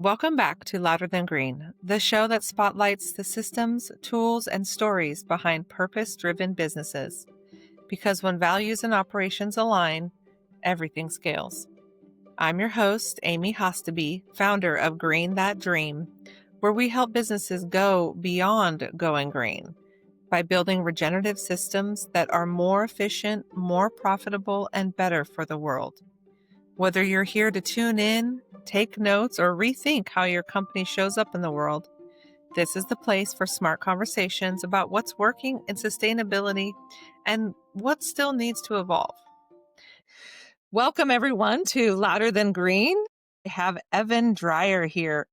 Welcome back to Louder Than Green, the show that spotlights the systems, tools, and stories behind purpose-driven businesses. Because when values and operations align, everything scales. I'm your host, Amy Hostaby, founder of Green That Dream, where we help businesses go beyond going green by building regenerative systems that are more efficient, more profitable, and better for the world. Whether you're here to tune in, take notes, or rethink how your company shows up in the world, this is the place for smart conversations about what's working in sustainability and what still needs to evolve. Welcome, everyone, to Louder Than Green. I have Evan Dreyer here.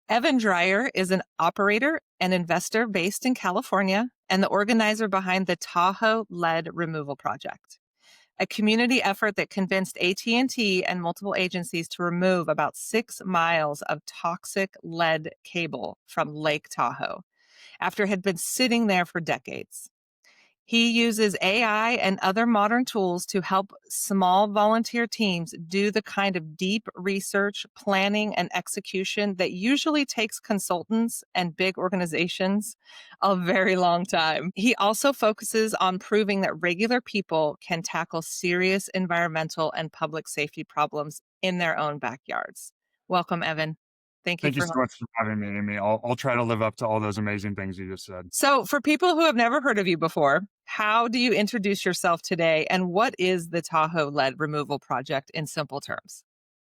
Evan Dreyer is an operator and investor based in California and the organizer behind the Tahoe Lead Removal Project, a community effort that convinced AT&T and multiple agencies to remove about 6 miles of toxic lead cable from Lake Tahoe after it had been sitting there for decades. He uses AI and other modern tools to help small volunteer teams do the kind of deep research, planning, and execution that usually takes consultants and big organizations a very long time. He also focuses on proving that regular people can tackle serious environmental and public safety problems in their own backyards. Welcome, Evan. Thank you Thank you for. so much for having me, Amy. I'll try to live up to all those amazing things you just said. So, for people who have never heard of you before, how do you introduce yourself today? And what is the Tahoe Lead Removal Project in simple terms?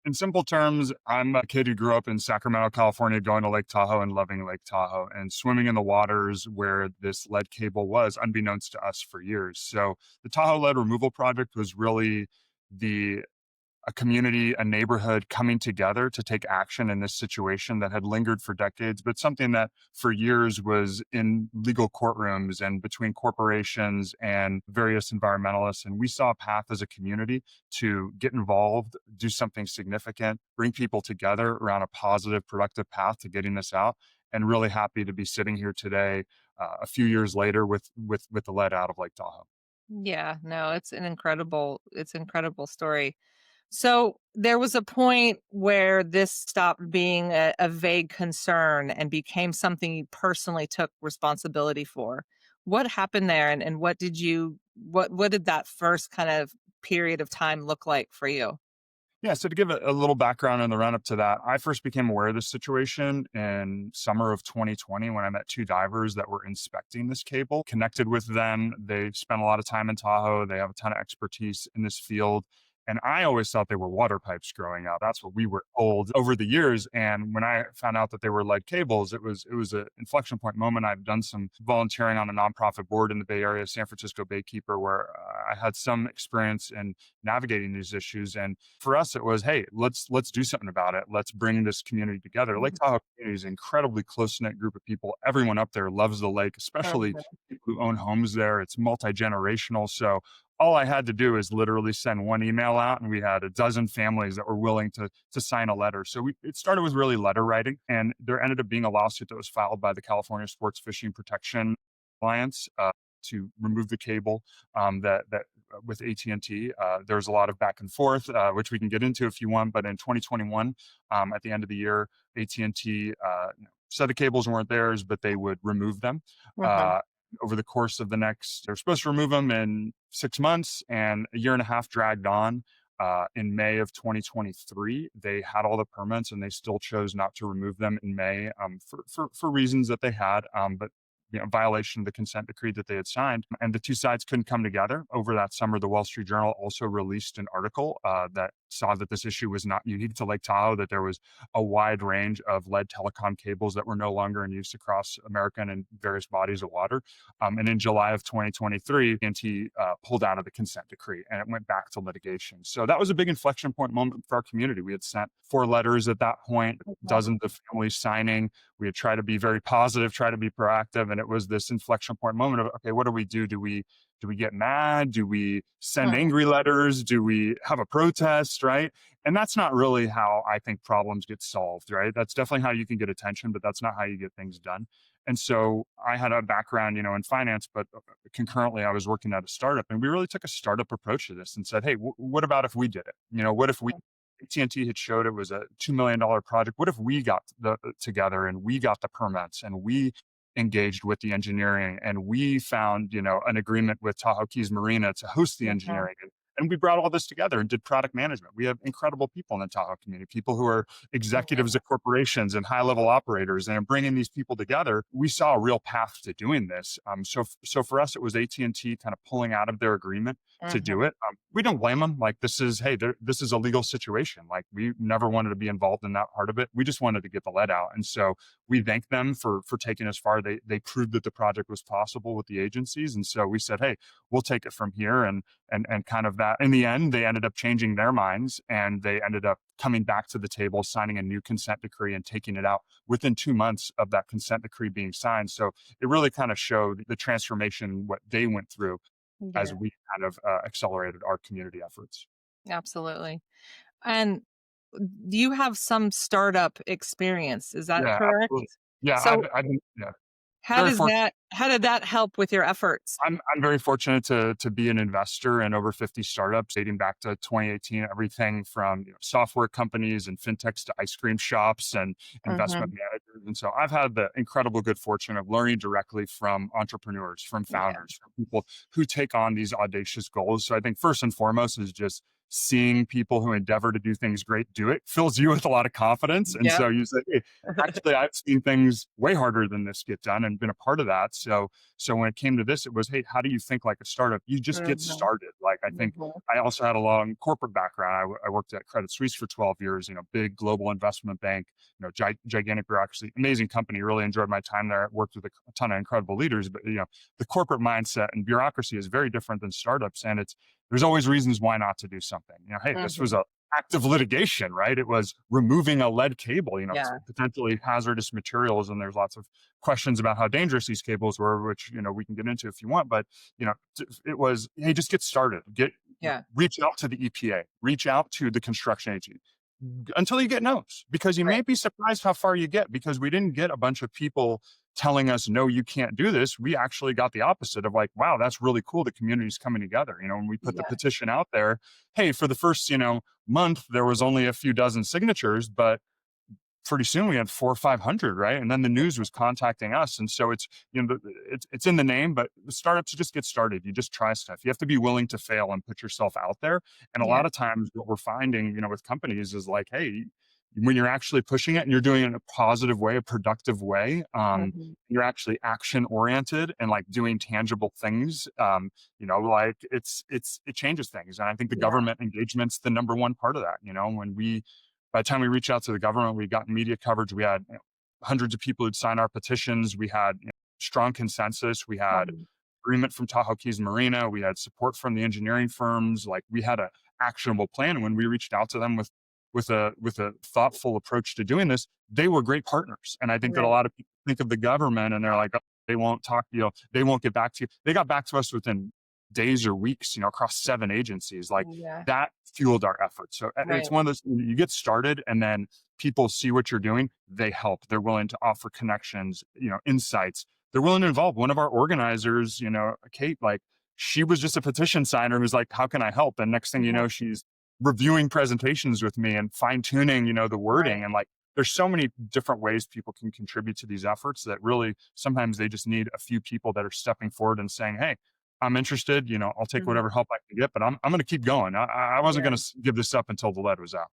In simple terms, I'm a kid who grew up in Sacramento, California, going to Lake Tahoe and loving Lake Tahoe and swimming in the waters where this lead cable was, unbeknownst to us for years. So the Tahoe Lead Removal Project was really the a community, a neighborhood coming together to take action in this situation that had lingered for decades, but something that for years was in legal courtrooms and between corporations and various environmentalists. And we saw a path as a community to get involved, do something significant, bring people together around a positive, productive path to getting this out. And really happy to be sitting here today, a few years later, with the lead out of Lake Tahoe. Yeah, no, it's an incredible story. So there was a point where this stopped being a vague concern and became something you personally took responsibility for. What happened there, and what did that first kind of period of time look like for you? Yeah, so to give a little background in the run up to that, I first became aware of this situation in summer of 2020 when I met two divers that were inspecting this cable. Connected with them, they spent a lot of time in Tahoe. They have a ton of expertise in this field. And I always thought they were water pipes growing out. That's what we were told over the years. And when I found out that they were lead cables, it was an inflection point moment. I've done some volunteering on a nonprofit board in the Bay Area, San Francisco Baykeeper, where I had some experience in navigating these issues. And for us, it was, hey, let's do something about it. Let's bring this community together. Lake Tahoe community is an incredibly close knit group of people. Everyone up there loves the lake, especially people who own homes there. It's multi generational. So all I had to do is literally send one email out, and we had a dozen families that were willing to sign a letter. So it started with really letter writing, and there ended up being a lawsuit that was filed by the California Sports Fishing Protection Alliance to remove the cable that with AT&T. There was a lot of back and forth, which we can get into if you want. But in 2021, at the end of the year, AT&T said the cables weren't theirs, but they would remove them. Uh-huh. Over the course of they're supposed to remove them in 6 months, and a year and a half dragged on. In May of 2023, they had all the permits and they still chose not to remove them in May for reasons that they had. But violation of the consent decree that they had signed. And the two sides couldn't come together. Over that summer, the Wall Street Journal also released an article that saw that this issue was not unique to Lake Tahoe, that there was a wide range of lead telecom cables that were no longer in use across America and in various bodies of water. And in July of 2023, AT&T pulled out of the consent decree and it went back to litigation. So that was a big inflection point moment for our community. We had sent 4 letters at that point, dozens of families signing. We had tried to be very positive, try to be proactive, and it was this inflection point moment of, okay, what do we do? Do we get mad? Do we send angry letters? Do we have a protest, right? And that's not really how I think problems get solved, right? That's definitely how you can get attention, but that's not how you get things done. And so I had a background, in finance, but concurrently I was working at a startup, and we really took a startup approach to this and said, hey, what about if we did it? What if we AT&T had showed it was a $2 million project. What if we got together and we got the permits and we engaged with the engineering and we found, an agreement with Tahoe Keys Marina to host the Mhm. engineering, and we brought all this together and did product management. We have incredible people in the Tahoe community, people who are executives Yeah. at corporations and high level operators, and bringing these people together, we saw a real path to doing this. So for us, it was AT&T kind of pulling out of their agreement to Mhm. do it. We don't blame them. Like, this is a legal situation. Like, we never wanted to be involved in that part of it. We just wanted to get the lead out. And so we thank them for taking us far. They proved that the project was possible with the agencies. And so we said, hey, we'll take it from here. And kind of that, in the end, they ended up changing their minds, and they ended up coming back to the table, signing a new consent decree and taking it out within 2 months of that consent decree being signed. So it really kind of showed the transformation, what they went through, as Yeah, we kind of accelerated our community efforts. absolutely. And you have some startup experience, is that Yeah, correct? absolutely. Yeah, So I've been, yeah, how very does fortunate. that how did that help with your efforts? I'm very fortunate to be an investor in over 50 startups dating back to 2018. Everything from, software companies and fintechs to ice cream shops and investment Mhm. managers. And so I've had the incredible good fortune of learning directly from entrepreneurs, from Yeah. founders, from people who take on these audacious goals. So I think first and foremost is just seeing people who endeavor to do things great do it fills you with a lot of confidence. And Yep. so you say, hey, actually, I've seen things way harder than this get done and been a part of that. So when it came to this, it was, hey, how do you think like a startup? You just get Mhm. started. Like, I think Mhm. I also had a long corporate background. I worked at Credit Suisse for 12 years, big global investment bank, gigantic bureaucracy, amazing company. Really enjoyed my time there. Worked with a ton of incredible leaders, but the corporate mindset and bureaucracy is very different than startups, and there's always reasons why not to do something. Hey, this was Mhm. a active litigation, right? It was removing a lead cable, it's Yeah. potentially hazardous materials, and there's lots of questions about how dangerous these cables were, which we can get into if you want. But it was, hey, just get started. Yeah. Reach out to the EPA, reach out to the construction agency until you get no's, because you may Right. be surprised how far you get. Because we didn't get a bunch of people telling us, no, you can't do this. We actually got the opposite of like, wow, that's really cool. The community's coming together. When we put the Yeah. petition out there, hey, for the first month, there was only a few dozen signatures, but pretty soon we had 400 or 500, right? And then the news was contacting us. And so it's in the name, but the startups just get started. You just try stuff. You have to be willing to fail and put yourself out there. And a Yeah. lot of times what we're finding, with companies is like, hey, when you're actually pushing it and you're doing it in a positive way, a productive way, Mhm. you're actually action oriented and like doing tangible things. Like it changes things. And I think the Yeah. government engagement's the number one part of that. By the time we reached out to the government, we got media coverage. We had hundreds of people who'd sign our petitions. We had strong consensus. We had Mhm. agreement from Tahoe Keys Marina. We had support from the engineering firms. Like, we had a actionable plan. When we reached out to them with a thoughtful approach to doing this, they were great partners. And I think that a Right. lot of people think of the government and they're like, oh, they won't talk to you. They won't get back to you. They got back to us within days or weeks. Across 7 agencies. Like, Yeah. that fueled our efforts. So it's Right. one of those, you get started and then people see what you're doing. They help. They're willing to offer connections, insights. They're willing to involve. One of our organizers, Kate, like, she was just a petition signer who's like, how can I help? And next thing you Mhm. know, she's reviewing presentations with me and fine tuning, the Right. wording. And like, there's so many different ways people can contribute to these efforts that really sometimes they just need a few people that are stepping forward and saying, hey, I'm interested, I'll take Mhm. whatever help I can get, but I'm going to keep going. I wasn't Yeah. going to give this up until the lead was out.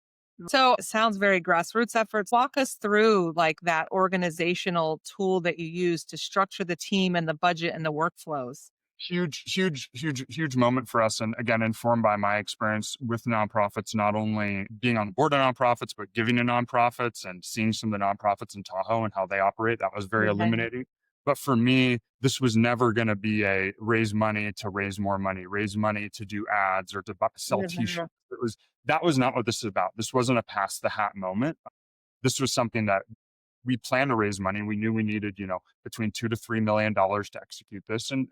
So it sounds very grassroots efforts. Walk us through like that organizational tool that you use to structure the team and the budget and the workflows. Huge moment for us. And again, informed by my experience with nonprofits, not only being on the board of nonprofits, but giving to nonprofits and seeing some of the nonprofits in Tahoe and how they operate. That was very Mhm. illuminating. But for me, this was never going to be a raise money to raise more money, raise money to do ads or to sell Mhm. t-shirts. That was not what this is about. This wasn't a pass the hat moment. This was something that we planned to raise money. We knew we needed, between $2 to $3 million to execute this, and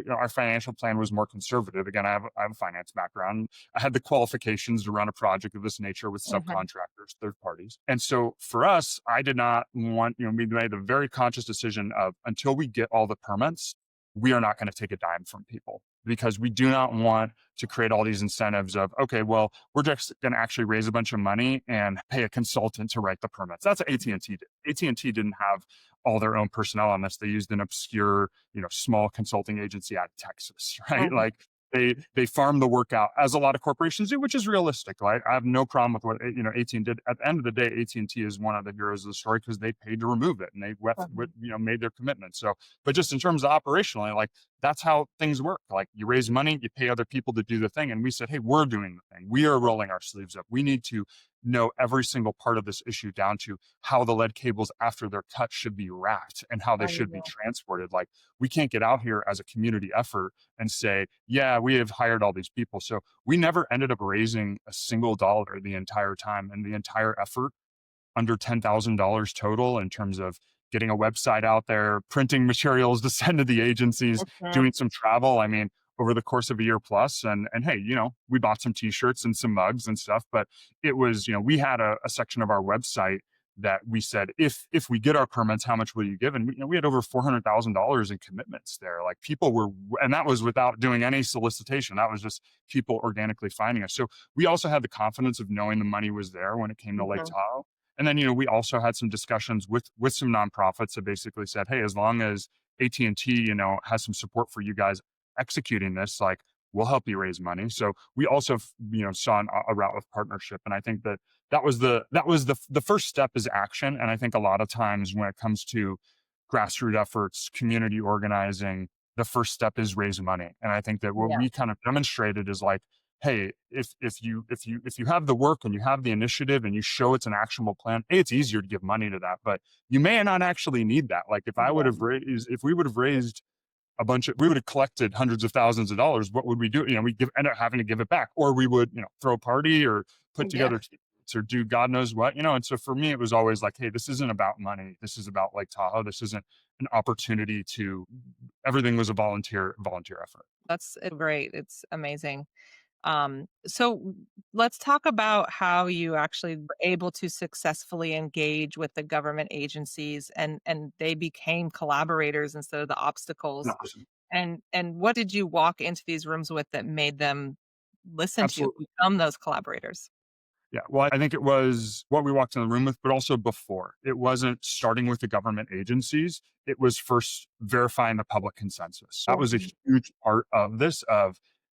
our financial plan was more conservative. Again, I have a finance background. I had the qualifications to run a project of this nature with Mhm. subcontractors, third parties, and so for us, I did not want. We made a very conscious decision of, until we get all the permits, we are not going to take a dime from people. because we do not want to create all these incentives of, okay, well, we're just going to actually raise a bunch of money and pay a consultant to write the permits. That's what AT&T did. AT&T didn't have all their own personnel on this. They used an obscure, small consulting agency out of Texas, right? Mhm. Like they farm the work out, as a lot of corporations do, which is realistic. Right? I have no problem with what AT&T did. At the end of the day, AT&T is one of the heroes of the story because they paid to remove it and they Mhm. made their commitment. So, but just in terms of operationally, like that's how things work. Like you raise money, you pay other people to do the thing, and we said, hey, we're doing the thing. We are rolling our sleeves up. We need to know every single part of this issue down to how the lead cables after they're cut should be wrapped and how they I should be know. transported. Like we can't get out here as a community effort and say, yeah, we have hired all these people. So we never ended up raising a single dollar the entire time, and the entire effort under $10,000 total in terms of getting a website out there, printing materials to send to the agencies, Mhm. doing some travel. I mean, over the course of a year plus, and hey, we bought some t-shirts and some mugs and stuff, but it was, we had a section of our website that we said, if we get our permits, how much will you give? And we had over $400,000 in commitments there. Like people were, and that was without doing any solicitation. That was just people organically finding us. So we also had the confidence of knowing the money was there when it came to Lake Mhm. Tahoe. And then, we also had some discussions with some nonprofits that basically said, hey, as long as AT&T, has some support for you guys executing this, like we'll help you raise money. So we also, saw a route of partnership. And I think that was the first step is action. And I think a lot of times when it comes to grassroots efforts, community organizing, the first step is raise money. And I think that what Yeah. we kind of demonstrated is like, hey, if you have the work and you have the initiative and you show it's an actionable plan, it's easier to give money to that. But you may not actually need that. Like Yeah. if we would have raised we would have collected hundreds of thousands of dollars. What would we do? We end up having to give it back, or we would, throw a party or put Yeah. together or do God knows what. And so for me, it was always like, hey, this isn't about money. This is about Lake Tahoe. This isn't an opportunity to. Everything was a volunteer effort. That's great. It's amazing. So let's talk about how you actually were able to successfully engage with the government agencies and they became collaborators instead of the obstacles. Awesome. And what did you walk into these rooms with that made them listen to you, Absolutely. become those collaborators? Yeah, well, I think it was what we walked in the room with, but also before. It wasn't starting with the government agencies. It was first verifying the public consensus. That was a Mhm. huge part of this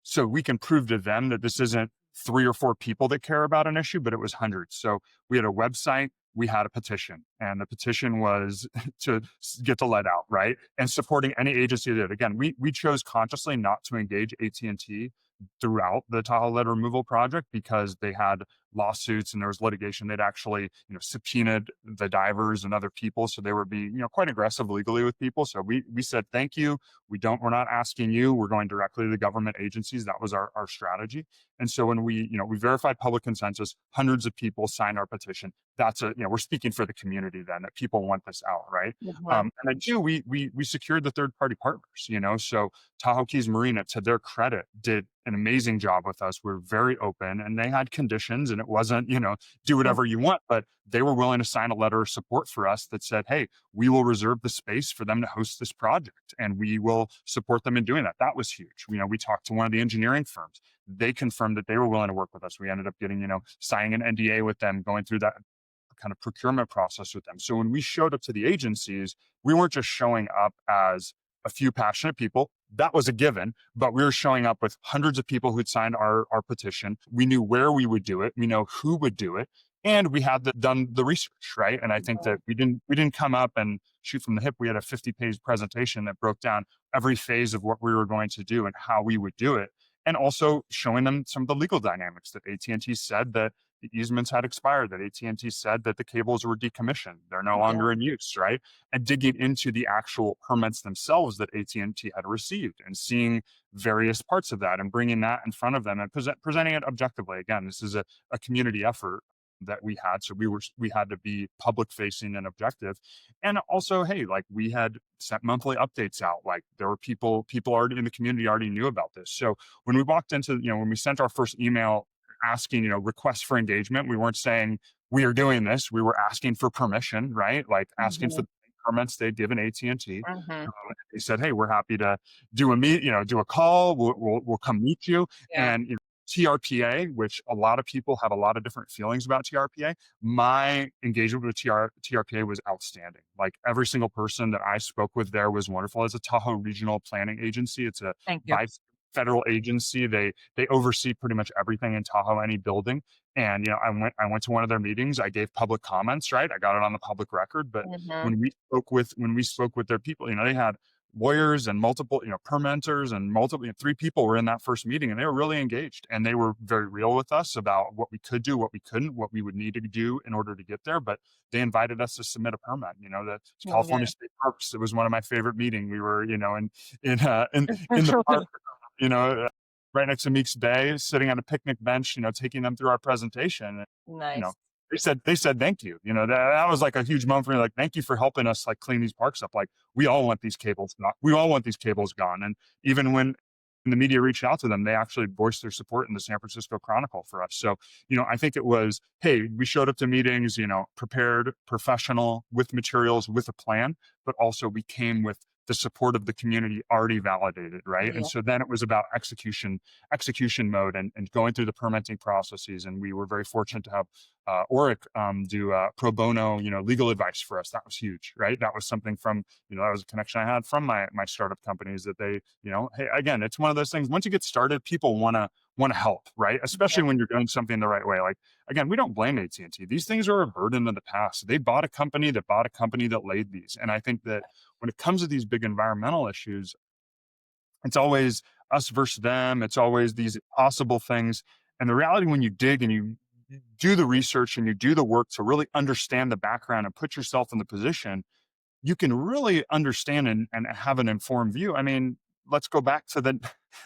so we can prove to them that this isn't 3 or 4 people that care about an issue, but it was hundreds. So we had a website, we had a petition, and the petition was to get the lead out, right? And supporting any agency that, again, we chose consciously not to engage AT&T throughout the Tahoe Lead Removal Project because they had lawsuits and there was litigation. They'd actually, subpoenaed the divers and other people. So they were being, quite aggressive legally with people. So we said, thank you. We're not asking you. We're going directly to the government agencies. That was our strategy. And so when we verified public consensus, hundreds of people signed our petition. We're speaking for the community then that people want this out, right? Mhm. And then two, we secured the third party partners, so Tahoe Keys Marina, to their credit, did an amazing job with us. We're very open and they had conditions and it wasn't, do Mhm. whatever you want, but they were willing to sign a letter of support for us that said, hey, we will reserve the space for them to host this project and we will support them in doing that. That was huge. We talked to one of the engineering firms. They confirmed that they were willing to work with us. We ended up getting, signing an NDA with them, going through that kind of procurement process with them. So when we showed up to the agencies, we weren't just showing up as a few passionate people. That was a given, but we were showing up with hundreds of people who'd signed our petition. We knew where we would do it. We know who would do it. And we had done the research, right? And I think that we didn't come up and shoot from the hip. We had a 50-page presentation that broke down every phase of what we were going to do and how we would do it. And also showing them some of the legal dynamics that AT&T said that the easements had expired, that AT&T said that the cables were decommissioned. They're no Yeah. longer in use, right? And digging into the actual permits themselves that AT&T had received and seeing various parts of that and bringing that in front of them and presenting it objectively. Again, this is a community effort that we had. So we had to be public facing and objective. And also, hey, like we had sent monthly updates out. Like there were people already in the community already knew about this. So when we walked into, when we sent our first email asking, requests for engagement. We weren't saying we are doing this. We were asking for permission, right? Like asking for Mhm. permits they'd given AT&T. Mhm. They said, "Hey, we're happy to do a call. We'll come meet you." Yeah. And TRPA, which a lot of people have a lot of different feelings about TRPA. My engagement with TRPA was outstanding. Like every single person that I spoke with there was wonderful. As a Tahoe Regional Planning Agency, it's a Thank you. by federal agency. They oversee pretty much everything in Tahoe, any building. And I went to one of their meetings. I gave public comments, right? I got it on the public record. But Mhm. when we spoke with their people, they had lawyers and multiple, permitters and multiple, 3 people were in that first meeting, and they were really engaged, and they were very real with us about what we could do, what we couldn't, what we would need to do in order to get there. But they invited us to submit a permit. The Oh, yeah. California State Parks. It was one of my favorite meetings. We were, in the park, you know, uh, right next to Meeks Bay, sitting on a picnic bench, taking them through our presentation. And, you know, Nice. they said thank you. That was like a huge moment for me. Like, thank you for helping us like clean these parks up. Like, we all want these cables gone. We all want these cables gone. And even when the media reached out to them, they actually voiced their support in the San Francisco Chronicle for us. So, I think it was, hey, we showed up to meetings, prepared, professional, with materials, with a plan, but also we came with the support of the community already validated, right? And Yeah. so then it was about execution mode, and going through the permitting processes. And we were very fortunate to have Oric do pro bono, legal advice for us. That was huge, right? That was something from, that was a connection I had from my startup companies, that they, hey, again, it's one of those things. Once you get started, people want to help, right? Especially when you're doing something the right way. Like, again, we don't blame AT&T. These things are a burden of the past. They bought a company that laid these. And I think that when it comes to these big environmental issues, it's always us versus them. It's always these possible things. And the reality, when you dig and you do the research and you do the work to really understand the background and put yourself in the position, you can really understand and have an informed view. I mean, let's go back to the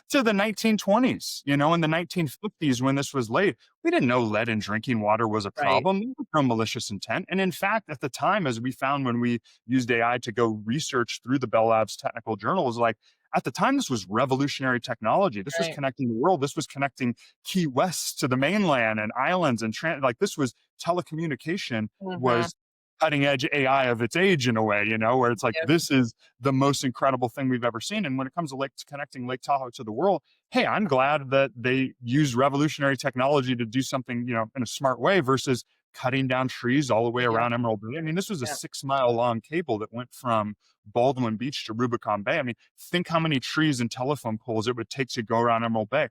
to the 1920s. In the 1950s, when this was laid, we didn't know lead in drinking water was a Right. problem. There was no malicious intent. And in fact, at the time, as we found when we used AI to go research through the Bell Labs technical journals, like at the time, this was revolutionary technology. This was Right. connecting the world. This was connecting Key West to the mainland and islands, and like this was telecommunication Mhm. was cutting edge AI of its age, in a way, where it's like, Yep. this is the most incredible thing we've ever seen. And when it comes to connecting Lake Tahoe to the world, hey, I'm glad that they use revolutionary technology to do something, in a smart way, versus cutting down trees all the way Yeah. around Emerald Bay. I mean, this was a Yeah. 6-mile long cable that went from Baldwin Beach to Rubicon Bay. I mean, think how many trees and telephone poles it would take to go around Emerald Bay.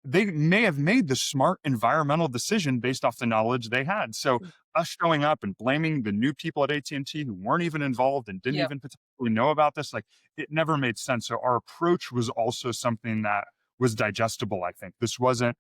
They may have made the smart environmental decision based off the knowledge they had. So us showing up and blaming the new people at AT&T who weren't even involved and didn't Yep. even potentially know about this, like, it never made sense. So our approach was also something that was digestible. I think this wasn't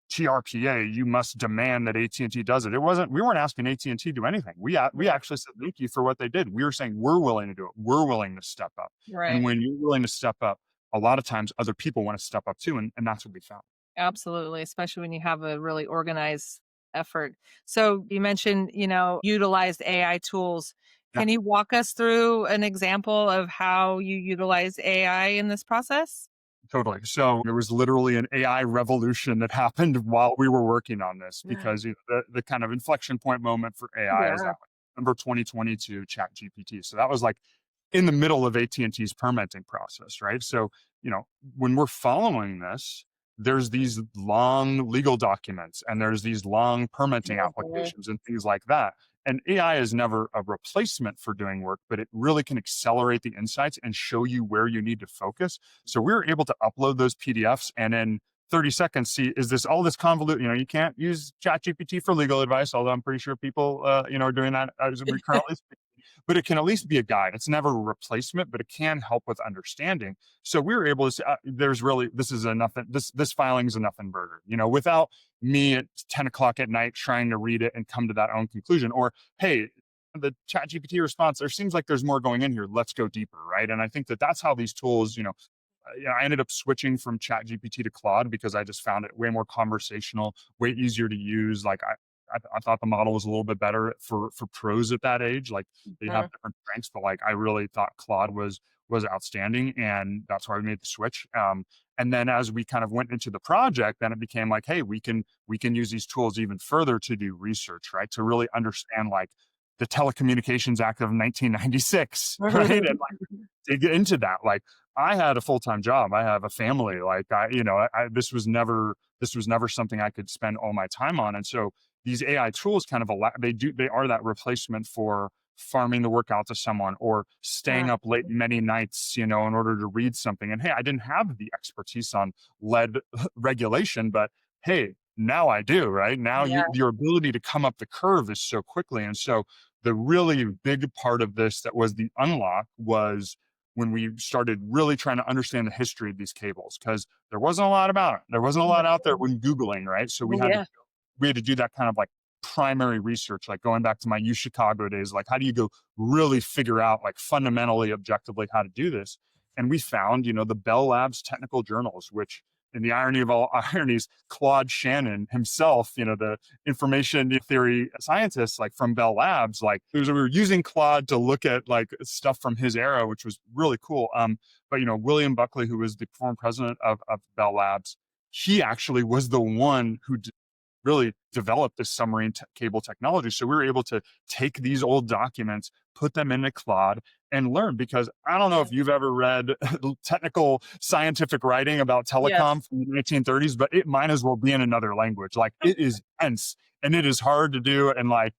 TRPA. You must demand that AT&T does it. It wasn't. We weren't asking AT&T to do anything. We Yeah. actually said thank you for what they did. We were saying we're willing to do it. We're willing to step up. And Right. when you're willing to step up, a lot of times other people want to step up too, and that's what we found. Absolutely, especially when you have a really organized effort. So you mentioned, utilized AI tools. Yeah. Can you walk us through an example of how you utilize AI in this process? Totally. So there was literally an AI revolution that happened while we were working on this, because the kind of inflection point moment for AI is Yeah. that November 2022 Chat GPT. So that was like in the middle of AT&T's permitting process, right? So, when we're following this, there's these long legal documents and there's these long permitting Mhm. applications and things like that. And AI is never a replacement for doing work, but it really can accelerate the insights and show you where you need to focus. So we were able to upload those PDFs and in 30 seconds see, is this all this convoluted? You can't use ChatGPT for legal advice, although I'm pretty sure people, are doing that as we currently speak, but it can at least be a guide. It's never a replacement, but it can help with understanding. So we were able to say, there's really, this is a nothing, this filing is a nothing burger, without me at 10 o'clock at night trying to read it and come to that own conclusion. Or, hey, the chat GPT response, there seems like there's more going in here. Let's go deeper. Right. And I think that that's how these tools, I ended up switching from chat GPT to Claude because I just found it way more conversational, way easier to use. Like I thought the model was a little bit better for pros at that age. Like, they have Mhm. different strengths, but like I really thought Claude was outstanding, and that's why we made the switch. And then as we kind of went into the project, then it became like, hey, we can use these tools even further to do research, right? To really understand, like, the Telecommunications Act of 1996, right? And like dig into that. Like I had a full-time job. I have a family. Like this was never something I could spend all my time on. And so these AI tools kind of they are that replacement for farming the work out to someone or staying Yeah. up late many nights, in order to read something. And hey, I didn't have the expertise on lead regulation, but hey, now I do, right? Now Yeah. your ability to come up the curve is so quickly. And so the really big part of this that was the unlock was when we started really trying to understand the history of these cables, because there wasn't a lot about it. There wasn't a lot out there when Googling, right? So Yeah. we had to do that kind of like primary research, like going back to my U Chicago days, like how do you go really figure out like fundamentally, objectively how to do this? And we found, the Bell Labs technical journals, which in the irony of all ironies, Claude Shannon himself, the information theory scientist, like from Bell Labs, like we were using Claude to look at like stuff from his era, which was really cool. But William Buckley, who was the former president of Bell Labs, he actually was the one who really developed this submarine cable technology. So we were able to take these old documents, put them into Claude, and learn. Because I don't know if you've ever read technical scientific writing about telecom Yes. from the 1930s, but it might as well be in another language. Like it is dense and it is hard to do. And like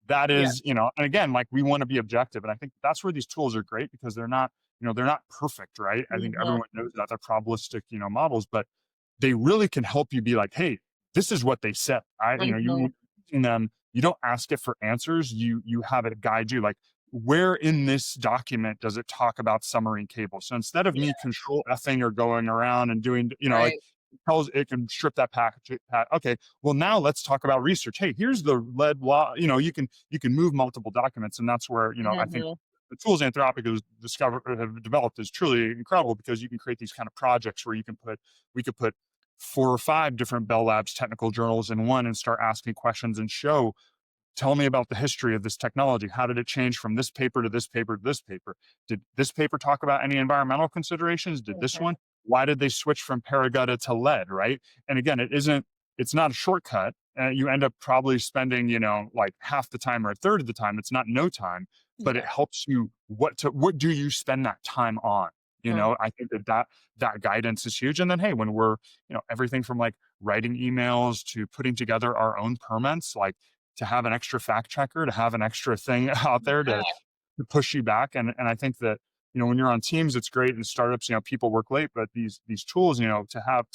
that Yeah. is, and again, like we want to be objective. And I think that's where these tools are great because they're not perfect, right? I think Mhm. everyone knows that they're probabilistic, models, but they really can help you be like, hey, this is what they said. Mhm. You in them, you don't ask it for answers. You have it guide you. Like, where in this document does it talk about submarine cable? So instead of Yeah. me control effing or going around and doing, like Right. it can strip that package. Okay, well now let's talk about research. Hey, here's the lead law. You can move multiple documents, and that's where I think Mhm. the tools Anthropic have developed is truly incredible because you can create these kind of projects where we could put 4 or 5 different Bell Labs technical journals in one and start asking questions and tell me about the history of this technology. How did it change from this paper to this paper to this paper? Did this paper talk about any environmental considerations? Did this Mhm. one? Why did they switch from Paragutta to lead, right? And again, it's not a shortcut. You end up probably spending, like half the time or a third of the time. It's not no time, but Yeah. it helps you what do you spend that time on? Mhm. I think that guidance is huge. And then, hey, when we're, everything from like writing emails to putting together our own permits, like to have an extra fact checker, to have an extra thing out there to push you back. And I think that, when you're on teams, it's great. In startups, people work late, but these tools, to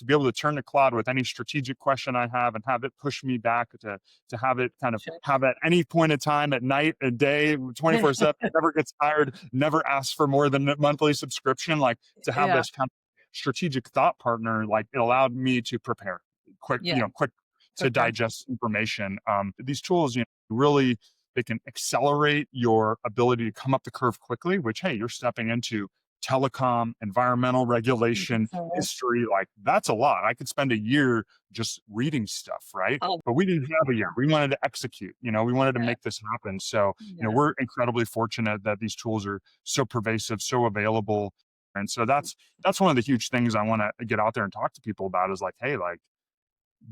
be able to turn to Claude with any strategic question I have and have it push me back to have it kind of Sure. have at any point in time at night, a day, 24/7, never gets tired, never asks for more than a monthly subscription, like to have Yeah. this kind of strategic thought partner, like it allowed me to prepare Yeah. quick For to sure. digest information. These tools, really, they can accelerate your ability to come up the curve quickly, which, hey, you're stepping into telecom, environmental regulation, Mhm. history. Like that's a lot. I could spend a year just reading stuff, right? Oh, But we didn't have a year. We wanted to execute, we wanted to yeah. make this happen. So, Yeah. we're incredibly fortunate that these tools are so pervasive, so available. And so that's one of the huge things I want to get out there and talk to people about is like, hey, like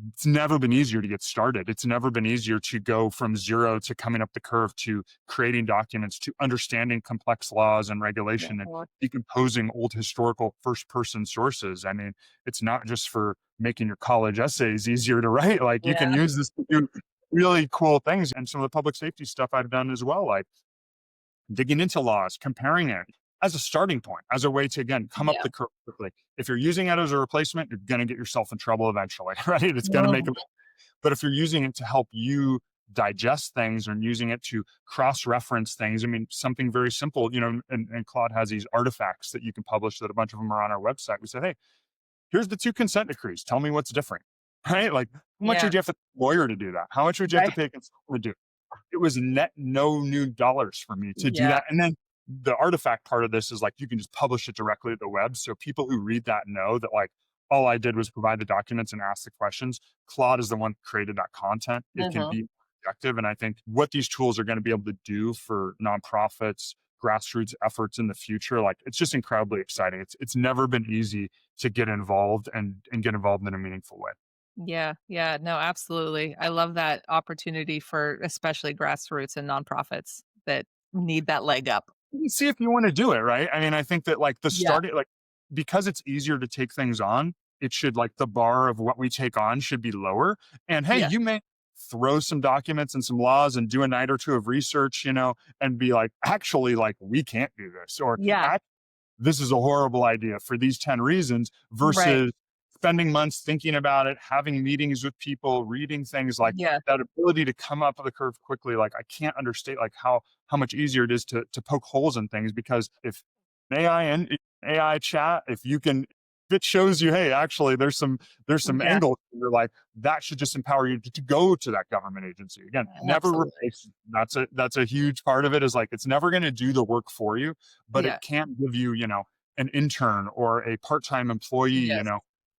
it's never been easier to get started. It's never been easier to go from zero to coming up the curve to creating documents to understanding complex laws and regulation and Mhm. decomposing old historical first person sources. I mean, it's not just for making your college essays easier to write. Like you Yeah. can use this to do really cool things. And some of the public safety stuff I've done as well, like digging into laws, comparing it as a starting point, as a way to, again, come up Yeah. the curve quickly. If you're using it as a replacement, you're going to get yourself in trouble eventually, right? It's going to make Mhm. it. But if you're using it to help you digest things and using it to cross-reference things, I mean, something very simple, and Claude has these artifacts that you can publish that a bunch of them are on our website. We said, hey, here's the 2 consent decrees. Tell me what's different, right? Like, how much Yeah. would you have to pay a lawyer to do that? How much would you have to Right. pay a consultant to do it? It was net no new dollars for me to do Yeah. that. And then the artifact part of this is like you can just publish it directly to the web. So people who read that know that like all I did was provide the documents and ask the questions. Claude is the one who created that content. It can Mhm. be objective. And I think what these tools are going to be able to do for nonprofits, grassroots efforts in the future, like it's just incredibly exciting. It's never been easy to get involved and get involved in a meaningful way. Yeah, yeah, no, absolutely. I love that opportunity for especially grassroots and nonprofits that need that leg up. See if you want to do it, right? I mean, I think that like the Yeah, starting, like because it's easier to take things on, it should like the bar of what we take on should be lower. And hey, yeah, you may throw some documents and some laws and do a night or two of research, and be like, actually, like we can't do this, or yeah, this is a horrible idea for these 10 reasons right, versus spending months thinking about it, having meetings with people, reading things like yeah, that ability to come up the curve quickly. Like I can't understate like how much easier it is to poke holes in things because if an AI and AI chat, if you can if it shows you, hey, actually there's some yeah, angle you're like, that should just empower you to go to that government agency. Again, never absolutely. replace that's a huge part of it is like it's never going to do the work for you, but it Yeah, can give you, an intern or a part-time employee, yes,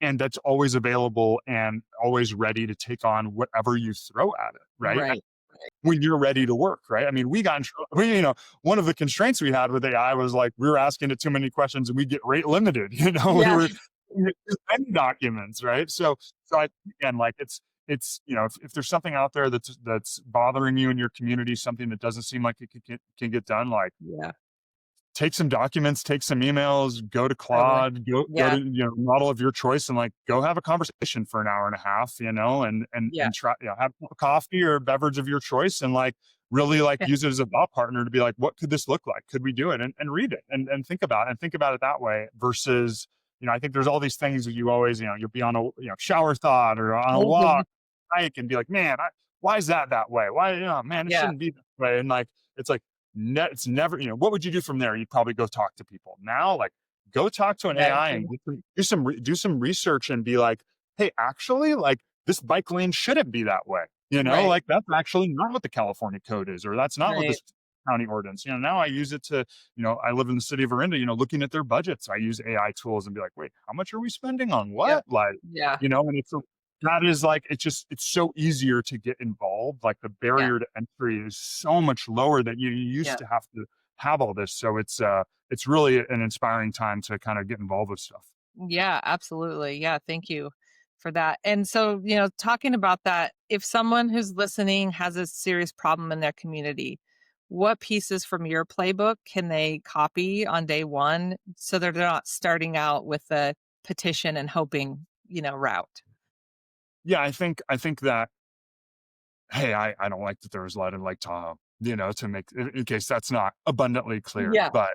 and that's always available and always ready to take on whatever you throw at it, right? right. When you're ready to work, right? I mean, we got in trouble. One of the constraints we had with AI was like we were asking it too many questions and we get rate limited. Yeah, We were too many documents, right? So I again, like it's if there's something out there that's bothering you in your community, something that doesn't seem like it can get done, like yeah, take some documents, take some emails, go to totally. Claude, go Yeah, to model of your choice, and like go have a conversation for an hour and a half, and yeah, try have a coffee or a beverage of your choice, and like really like yeah, use it as a thought partner to be like, what could this look like? Could we do it? And read it and think about it that way versus I think there's all these things that you always you'll be on a shower thought or on a mhm, walk, hike, and be like, man, why is that way? Why man, it yeah, shouldn't be that way, and like it's like it's never, what would you do from there? You'd probably go talk to people. Now, like, go talk to an AI exactly. and do some research and be like, hey, actually, like, this bike lane shouldn't be that way. Right, Like that's actually not what the California code is, or that's not what right, this county ordinance. Now I use it to, I live in the city of Orinda, looking at their budgets. I use AI tools and be like, wait, how much are we spending on yep, what? Like, yeah, and that is like it's so easier to get involved. Like the yeah, barrier to entry is so much lower that you used yeah. to have to have all this. So it's really an inspiring time to kind of get involved with stuff. Yeah, absolutely. Yeah, thank you for that. And so, talking about that, if someone who's listening has a serious problem in their community, what pieces from your playbook can they copy on day one so that they're not starting out with a petition and hoping, route? Yeah, I think that hey, I don't like that there was lead in Lake Tahoe, to make in case that's not abundantly clear. Yeah. But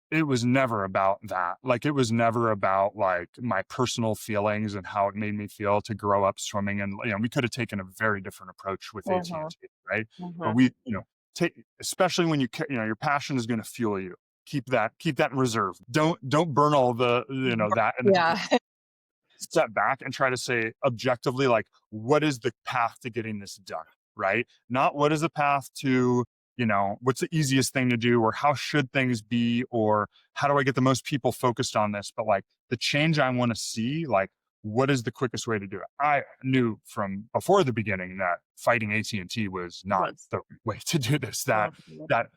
it was never about that. Like, it was never about, like, my personal feelings and how it made me feel to grow up swimming, and, we could have taken a very different approach with Mhm, AT&T, right? But mhm. we, take especially when your passion is gonna fuel you. Keep that in reserve. Don't burn all the, that, and then Yeah. step back and try to say objectively, like, what is the path to getting this done, right? Not what is the path to, what's the easiest thing to do, or how should things be, or how do I get the most people focused on this, but like the change I want to see, like what is the quickest way to do it? I knew from before the beginning that fighting AT&T was not Was. the way to do this, that Mhm. that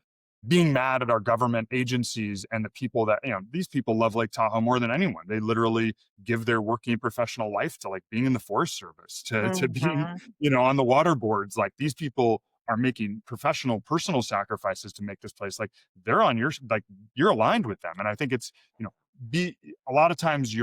being mad at our government agencies and the people that, these people love Lake Tahoe more than anyone. They literally give their working professional life to like being in the Forest Service, to being, Mhm. on the water boards. Like these people are making professional, personal sacrifices to make this place. Like they're on your, like you're aligned with them. And I think it's, be a lot of times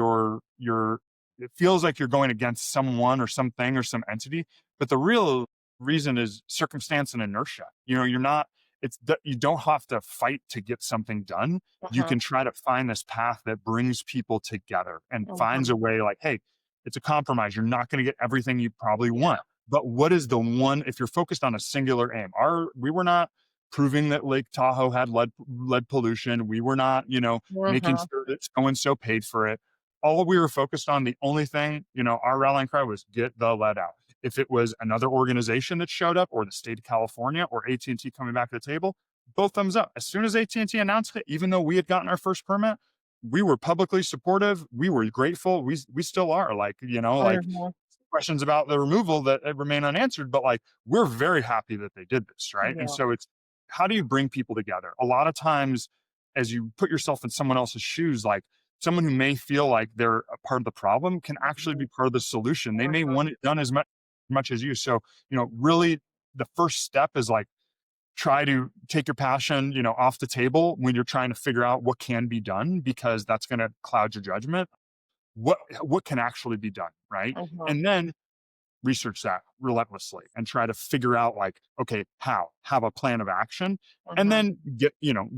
it feels like you're going against someone or something or some entity, but the real reason is circumstance and inertia. You're not, it's that you don't have to fight to get something done. You Mhm. can try to find this path that brings people together and finds Mhm. a way, like, hey, it's a compromise. You're not going to get everything you probably Yeah. want. But what is the one, if you're focused on a singular aim? We were not proving that Lake Tahoe had lead pollution. We were not, making Mhm. sure that so and so paid for it. All we were focused on, the only thing, our rallying cry was get the lead out. If it was another organization that showed up, or the state of California, or AT&T coming back to the table, both thumbs up. As soon as AT&T announced it, even though we had gotten our first permit, we were publicly supportive. We were grateful. We still are. Like, like Mhm. questions about the removal that remain unanswered, but like we're very happy that they did this, right? And Yeah. so it's, how do you bring people together? A lot of times, as you put yourself in someone else's shoes, like someone who may feel like they're a part of the problem can actually be part of the solution. They may want it done as much as you. So, really the first step is like, try to take your passion, off the table when you're trying to figure out what can be done, because that's going to cloud your judgment. What can actually be done, right? Mhm, And then research that relentlessly and try to figure out, like, okay, have a plan of action, and mhm, then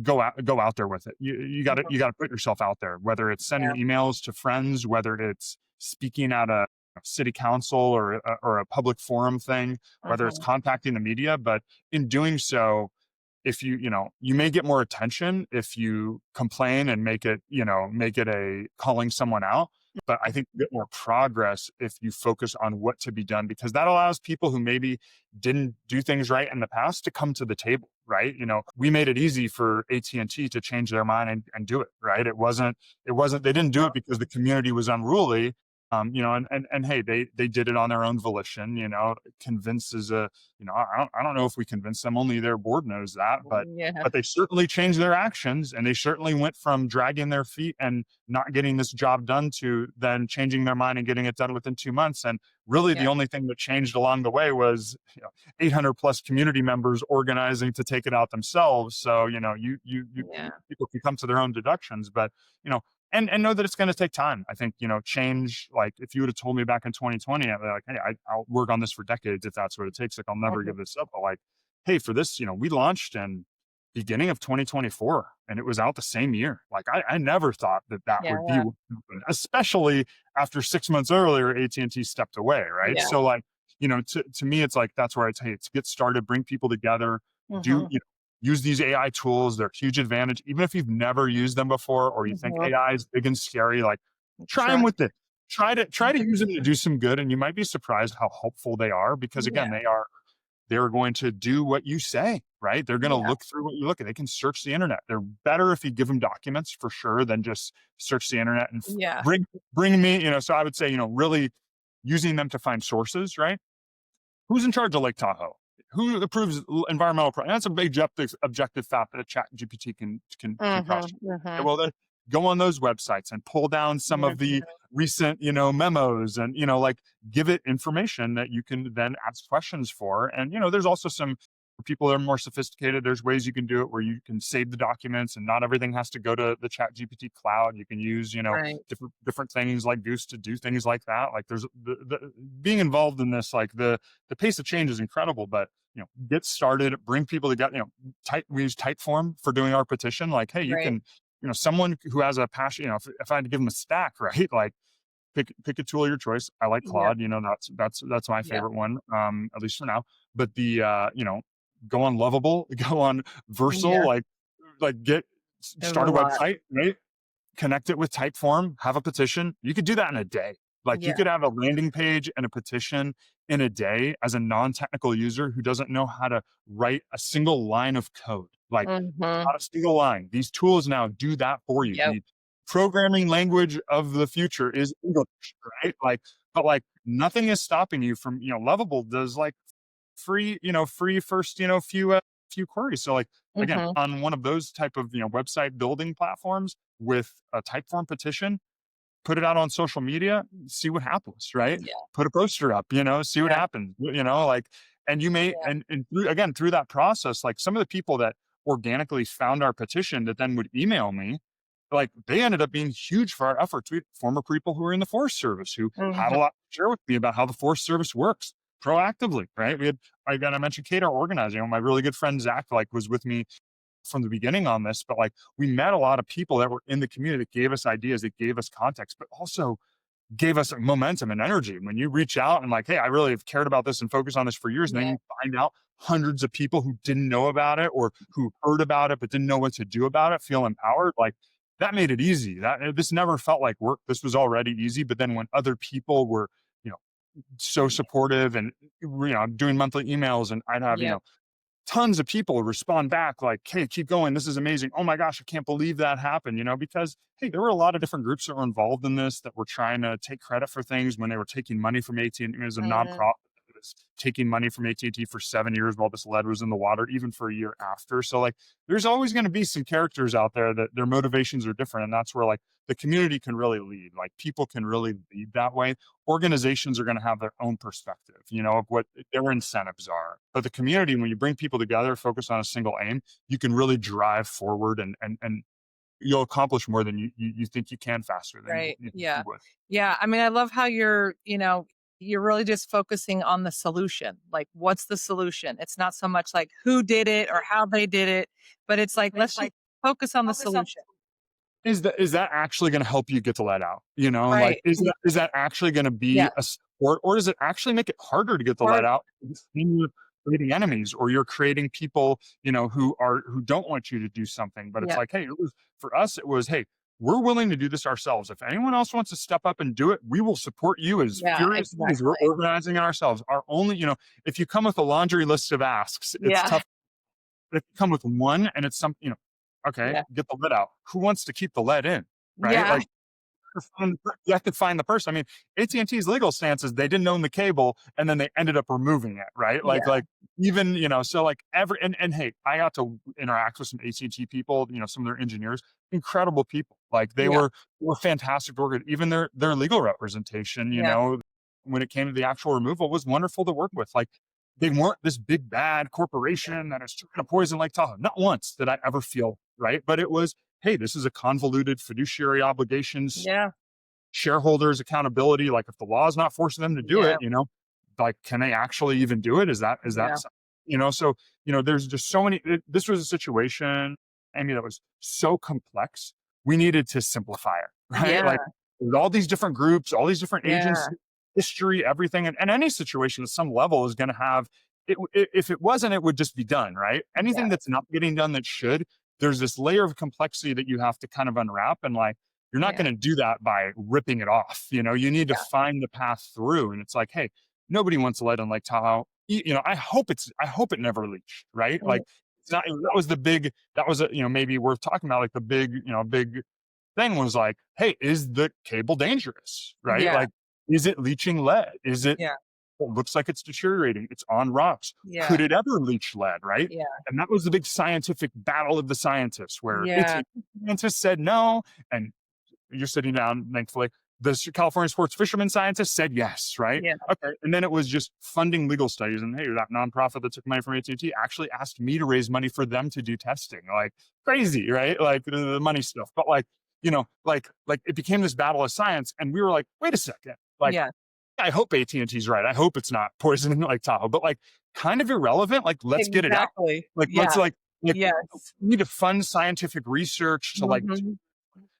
go out there with it. You got to put yourself out there, whether it's sending yeah, emails to friends, whether it's speaking at a city council or a public forum thing, whether it's mhm, contacting the media. But in doing so, if you may get more attention if you complain and make it a calling someone out. But I think you get more progress if you focus on what to be done, because that allows people who maybe didn't do things right in the past to come to the table, right? We made it easy for AT&T to change their mind and do it, right? They didn't do it because the community was unruly. And hey, they did it on their own volition. Convince is I don't know if we convinced them. Only their board knows that, but yeah, they certainly changed their actions, and they certainly went from dragging their feet and not getting this job done to then changing their mind and getting it done within 2 months. And really, yeah, the only thing that changed along the way was 800 plus community members organizing to take it out themselves. So yeah, people can come to their own deductions, but you know. And know that it's going to take time. I think, change, like if you would have told me back in 2020, I'd be like, hey, I'll work on this for decades if that's what it takes. Like, I'll never mhm, give this up. But like, hey, for this, we launched in beginning of 2024 and it was out the same year. Like, I never thought that would be yeah, what happened, especially after 6 months earlier, AT&T stepped away. Right. yeah, So like, to me, it's like, that's where I tell you, to get started, bring people together, do, mhm, use these AI tools. They're a huge advantage. Even if you've never used them before, or you think mhm, AI is big and scary, like, try them try, with it. Try to use them to do some good. And you might be surprised how helpful they are, because yeah, again, they're going to do what you say, right? They're going to yeah, look through what you look at. They can search the internet. They're better if you give them documents, for sure, than just search the internet and yeah, bring me, so I would say, really using them to find sources, right? Who's in charge of Lake Tahoe? Who approves environmental? That's a big objective fact that a chat GPT can mhm, question. Okay, mhm, well, then go on those websites and pull down some of mhm, the recent, memos, and, like, give it information that you can then ask questions for. And, there's also some, for people that are more sophisticated, there's ways you can do it where you can save the documents and not everything has to go to the chat GPT cloud. You can use, right, different things like Goose to do things like that. Like, there's being involved in this, like, the pace of change is incredible. But get started, bring people together. We use Typeform for doing our petition. Like, hey, you right, can, someone who has a passion, if I had to give them a stack, right? Like, pick a tool of your choice. I like yeah, Claude. That's my yeah, favorite one, at least for now. But go on Lovable, go on Versal, yeah, get there's a start a lot, website, right? Connect it with Typeform, have a petition. You could do that in a day. Like, you yeah, could have a landing page and a petition in a day as a non-technical user who doesn't know how to write a single line of code. Like, mhm, not a single line. These tools now do that for you. yep, The programming language of the future is English, right? Like, but like, nothing is stopping you from, Lovable does like free first, few queries. So like, again, mhm, on one of those type of, website building platforms with a Typeform petition, put it out on social media, see what happens, right? yeah, Put a poster up, see what yeah, happens, like, and you may, yeah, and through that process, like, some of the people that organically found our petition that then would email me, like, they ended up being huge for our efforts. We had former people who were in the Forest Service who had a mhm, lot to share with me about how the Forest Service works proactively, right? I mentioned Kate, our organizer. My really good friend Zach, like, was with me from the beginning on this. But like, we met a lot of people that were in the community that gave us ideas, that gave us context, but also gave us momentum and energy. When you reach out and like, hey, I really have cared about this and focused on this for years, and then yeah, you find out hundreds of people who didn't know about it, or who heard about it but didn't know what to do about it, feel empowered. Like, that made it easy. This never felt like work. This was already easy. But then when other people were, you know, so yeah, supportive, and doing monthly emails, and I'd have, yep, tons of people respond back like, hey, keep going, this is amazing, oh my gosh, I can't believe that happened, because, hey, there were a lot of different groups that were involved in this, that were trying to take credit for things when they were taking money from AT&T as a mhm, nonprofit was taking money from AT&T for 7 years while this lead was in the water, even for a year after. So like, there's always going to be some characters out there that their motivations are different. And that's where like the community can really lead. Like people can really lead that way. Organizations are going to have their own perspective, of what their incentives are. But the community, when you bring people together, focus on a single aim, you can really drive forward and you'll accomplish more than you think you can, faster than Right. you think you Yeah. would. Yeah. I mean, I love how you're really just focusing on the solution. Like, what's the solution? It's not so much like who did it or how they did it, but it's like, let's just focus on the solution. Is that actually going to help you get the lead out? Like, Right. is that actually going to be Yeah. a support, or does it actually make it harder to get the lead Or, out? Then you're creating enemies, or you're creating people, who don't want you to do something. But it's yeah. like, hey, for us, it was, hey, we're willing to do this ourselves. If anyone else wants to step up and do it, we will support you as Yeah. furiously as we're Exactly. organizing it ourselves. Our only, if you come with a laundry list of asks, it's Yeah. tough. But if you come with one and it's okay, Yeah. get the lead out. Who wants to keep the lead in? Right? Yeah. Like, you have to find the person. I mean, AT&T's legal stance is they didn't own the cable and then they ended up removing it, right? Like, Yeah. even, so like and hey, I got to interact with some AT&T people, some of their engineers, incredible people. Like they Yeah. were fantastic to work with. Even their legal representation, Yeah. when it came to the actual removal, was wonderful to work with. Like, they weren't this big bad corporation that is trying to poison Lake Tahoe. Not once did I ever feel right, but it was, hey, this is a convoluted fiduciary obligations, Yeah. shareholders accountability. Like, if the law is not forcing them to do Yeah. it, like, can they actually even do it? Yeah. So, there's just so many, this was a situation, Amy, that was so complex. We needed to simplify it, right? Yeah. Like, with all these different groups, all these different agents, Yeah. history, everything. And any situation at some level is going to have if it wasn't, it would just be done, right? Yeah. Anything that's not getting done that should, there's this layer of complexity that you have to kind of unwrap. And like, you're not Yeah. going to do that by ripping it off. You need to Yeah. find the path through. And it's like, hey, nobody wants lead on Lake Tahoe. I hope it never leached, right? Mm. Like, it's not, that was maybe worth talking about. Like, the big thing was like, hey, is the cable dangerous, right? Yeah. Like, is it leaching lead? Yeah. It looks like it's deteriorating. It's on rocks. Yeah. Could it ever leach lead, right? Yeah. And that was the big scientific battle of the scientists, where Yeah. scientists said no, and you're sitting down, thankfully. The California sports fishermen scientists said yes, right? Yeah. Okay, and then it was just funding legal studies. And hey, that nonprofit that took money from AT&T actually asked me to raise money for them to do testing. Like, crazy, right? Like, the money stuff. But like, like it became this battle of science, and we were like, wait a second, like, Yeah. I hope AT&T's right. I hope it's not poisoning like Tahoe, but like, kind of irrelevant. Like, let's get it out. Exactly. Like, let's Yeah. Yes. we need to fund scientific research to like, Mhm.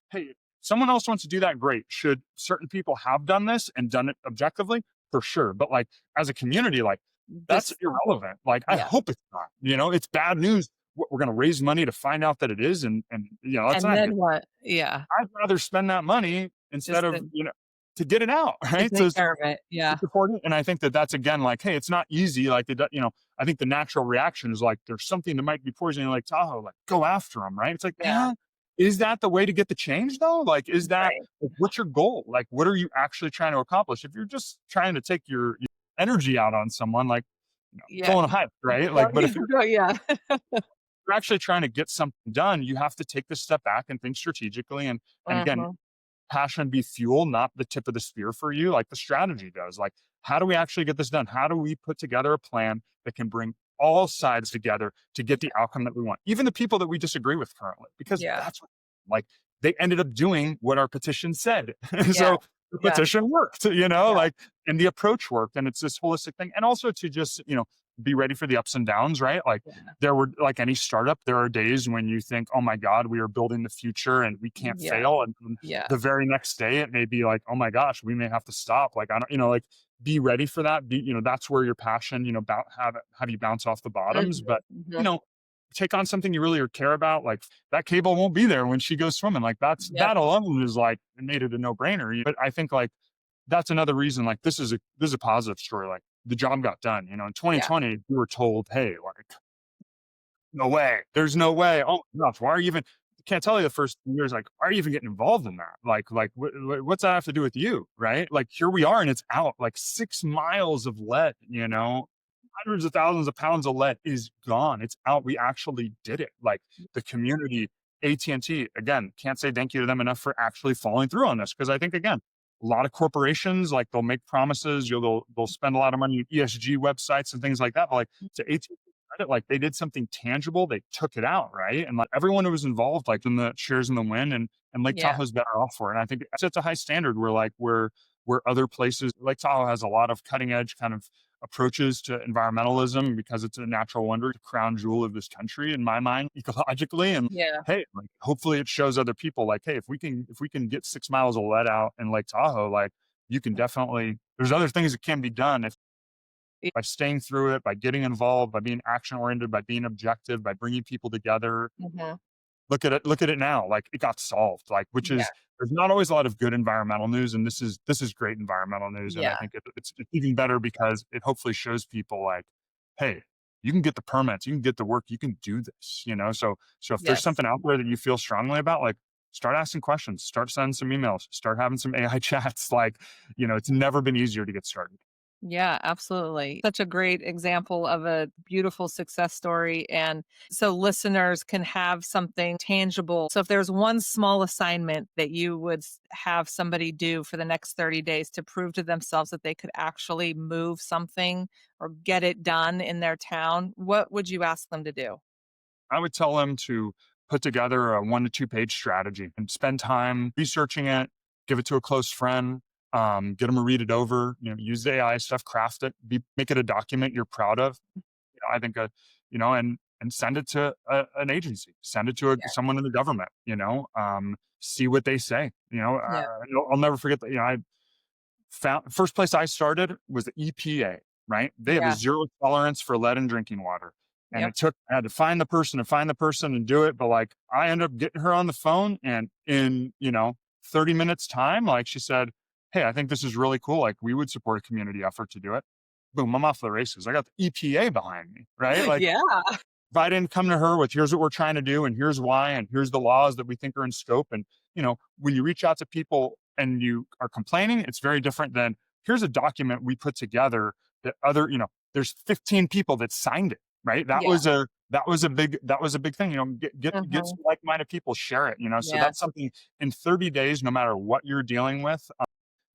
hey, someone else wants to do that, great. Should certain people have done this and done it objectively? For sure. But like, as a community, like, that's This irrelevant. Like, I Yeah. hope it's not. It's bad news. We're going to raise money to find out that it is, and that's And not then good. what? Yeah. I'd rather spend that money instead Just of, to get it out, to right? So take care of it. Yeah. it's important. And I think that that's, again, like, hey, it's not easy. Like, I think the natural reaction is like, there's something that might be poisoning Lake Tahoe, like, go after them, right? It's like, Yeah. is that the way to get the change though? Like, is that, Right. like, what's your goal? Like, what are you actually trying to accomplish? If you're just trying to take your energy out on someone, like, Yeah. go on a hike, right? Well, Like, but if you're yeah. actually trying to get something done, you have to take this step back and think strategically. And again, Mhm. passion be fuel, not the tip of the spear for you, like the strategy does. Like, how do we actually get this done? How do we put together a plan that can bring all sides together to get the outcome that we want, even the people that we disagree with currently? Because Yeah. that's what, like, they ended up doing what our petition said. Yeah. So the Yeah. petition worked, Yeah. like, and the approach worked, and it's this holistic thing. And also to just, be ready for the ups and downs, right? Like, Yeah. there were, like any startup, there are days when you think, oh my God, we are building the future and we can't Yeah. fail. And Yeah. the very next day, it may be like, oh my gosh, we may have to stop. Like, I don't, like, be ready for that. That's where your passion, have you bounce off the bottoms. Mhm. But, you Mhm. know, take on something you really care about. Like, that cable won't be there when she goes swimming. Like, Yep. that alone is like, it made it a no brainer. But I think, like, that's another reason, like, this is a positive story. Like, the job got done, in Yeah. 2020, we were told, hey, like, no way, there's no way. Oh my gosh, why are you even, can't tell you the first few years, like, why are you even getting involved in that? What's that have to do with you? Right. Like, here we are and it's out like 6 miles of lead, hundreds of thousands of pounds of lead is gone. It's out. We actually did it. Like the community, AT&T, again, can't say thank you to them enough for actually following through on this. Cause I think, again, a lot of corporations, like they'll make promises, they'll spend a lot of money on ESG websites and things like that. But like to AT&T credit, like they did something tangible, they took it out, right? And like everyone who was involved, like in the shares in the win, and Lake Yeah. Tahoe's better off for it. And I think it sets a high standard where other places, Lake Tahoe has a lot of cutting edge kind of approaches to environmentalism because it's a natural wonder, the crown jewel of this country in my mind, ecologically. And Yeah. hey, like hopefully it shows other people like, hey, if we can get 6 miles of lead out in Lake Tahoe, like you can definitely, there's other things that can be done if by staying through it, by getting involved, by being action oriented, by being objective, by bringing people together. Mhm. Look at it now. Like it got solved. Like which Yeah. is there's not always a lot of good environmental news, and this is great environmental news. And I Yeah. think it's even better because it hopefully shows people like, hey, you can get the permits, you can get the work, you can do this. So if there's Yes. something out there that you feel strongly about, like start asking questions, start sending some emails, start having some AI chats. Like, it's never been easier to get started. Yeah, absolutely. Such a great example of a beautiful success story. And so listeners can have something tangible. So if there's one small assignment that you would have somebody do for the next 30 days to prove to themselves that they could actually move something or get it done in their town, what would you ask them to do? I would tell them to put together a 1 to 2 page strategy and spend time researching it, give it to a close friend, get them to read it over, use the AI stuff, craft it, make it a document you're proud of. I think, and send it to an agency, send it to Yeah. someone in the government, see what they say. Yeah. I'll never forget that, I found first place I started was the EPA, right? They have a Yeah. zero tolerance for lead in drinking water. And Yep. I had to find the person and do it. But like I ended up getting her on the phone and in, 30 minutes time, like she said, hey, I think this is really cool. Like we would support a community effort to do it. Boom, I'm off the races. I got the EPA behind me, right? Like Yeah. if I didn't come to her with here's what we're trying to do and here's why and here's the laws that we think are in scope. And, when you reach out to people and you are complaining, it's very different than here's a document we put together that there's 15 people that signed it, right? Yeah. That was a big thing, get Mhm. some like-minded people, share it, so that's Yes. something in 30 days, no matter what you're dealing with,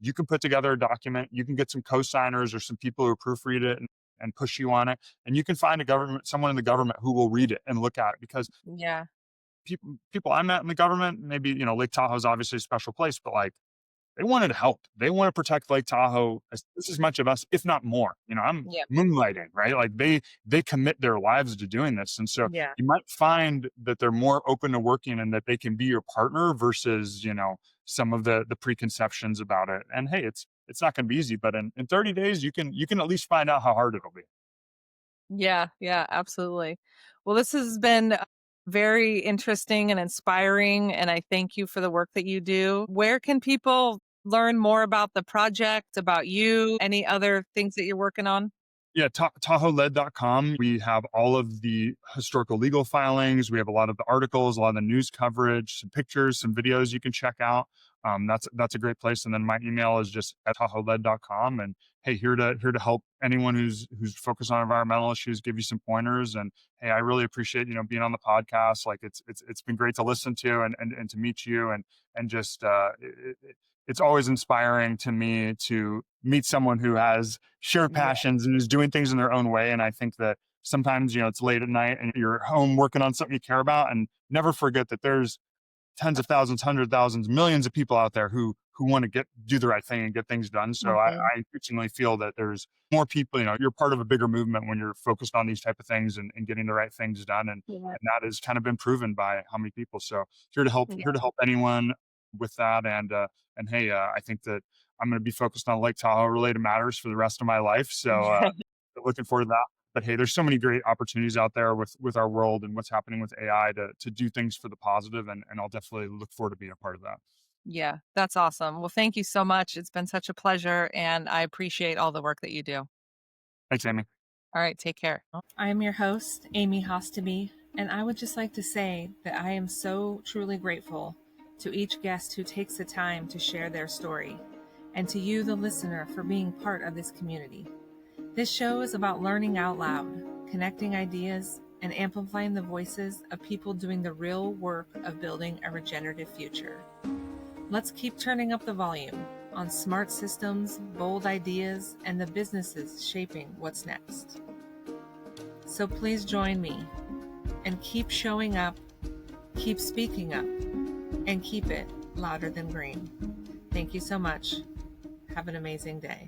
you can put together a document, you can get some co-signers or some people who proofread it and push you on it. And you can find someone in the government who will read it and look at it because Yeah. people I met in the government, maybe, Lake Tahoe is obviously a special place, but like they wanted help. They want to protect Lake Tahoe as much of us, if not more. I'm Yep. moonlighting, right? Like they commit their lives to doing this. And so Yeah. you might find that they're more open to working and that they can be your partner versus, some of the preconceptions about it. And hey, it's not gonna be easy, but in 30 days you can at least find out how hard it'll be. Yeah, yeah, absolutely. Well, this has been very interesting and inspiring, and I thank you for the work that you do. Where can people learn more about the project, about you, any other things that you're working on? Yeah, TahoeLead.com. We have all of the historical legal filings. We have a lot of the articles, a lot of the news coverage, some pictures, some videos you can check out. That's a great place. And then my email is just at TahoeLead.com. And hey, here to help anyone who's focused on environmental issues, give you some pointers. And hey, I really appreciate being on the podcast. Like it's been great to listen to and to meet you and just it's always inspiring to me to meet someone who has shared Yeah, passions and is doing things in their own way. And I think that sometimes, it's late at night and you're home working on something you care about, and never forget that there's tens of thousands, hundred thousands, millions of people out there who want to do the right thing and get things done. So mhm, I increasingly feel that there's more people, you're part of a bigger movement when you're focused on these type of things and getting the right things done. yeah, And that has kind of been proven by how many people. So yeah, here to help anyone with that. And hey, I think that I'm going to be focused on Lake Tahoe related matters for the rest of my life. So looking forward to that. But hey, there's so many great opportunities out there with our world and what's happening with AI to do things for the positive, and I'll definitely look forward to being a part of that. yeah, that's awesome. Well, thank you so much. It's been such a pleasure, and I appreciate all the work that you do. Thanks, Amy. All right, take care. I'm your host, Amy Hostamy, And I would just like to say that I am so truly grateful to each guest who takes the time to share their story, and to you, the listener, for being part of this community. This show is about learning out loud, connecting ideas, and amplifying the voices of people doing the real work of building a regenerative future. Let's keep turning up the volume on smart systems, bold ideas, and the businesses shaping what's next. So please join me and keep showing up, keep speaking up, and keep it louder than green. Thank you so much. Have an amazing day.